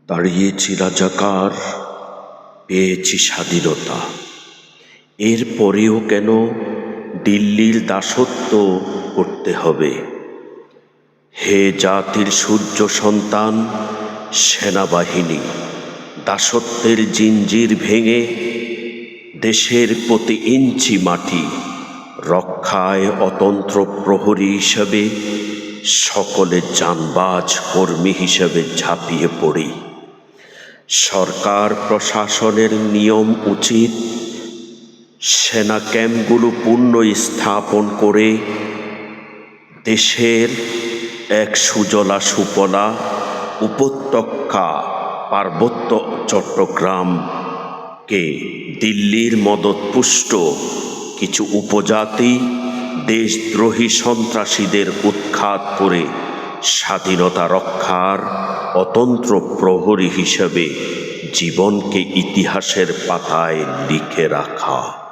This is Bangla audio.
দাঁড়িয়েছি রাজাকার, পেয়েছি স্বাধীনতা। এরপরেও কেন দিল্লির দাসত্ব করতে হবে? হে জাতির সূর্য সন্তান সেনাবাহিনী, দাসত্বের জিঞ্জির ভেঙে দেশের প্রতি ইঞ্চি মাটি রক্ষায় অতন্ত্র প্রহরী হিসেবে সকলে জানবাজ কর্মী হিসেবে ঝাঁপিয়ে পড়ি। সরকার প্রশাসনের নিয়ম উচিত সেনা ক্যাম্পগুলো পুনঃস্থাপন করে দেশের এক সুজলা সুফলা উপত্যকা পার্বত্য চট্টগ্রামকে দিল্লির মদতপুষ্ট কিছু উপজাতি দেশদ্রোহী সন্ত্রাসীদের উৎখাত করে স্বাধীনতা রক্ষার অতন্ত্র প্রহরী হিসেবে জীবনকে ইতিহাসের পাতায় লিখে রাখা।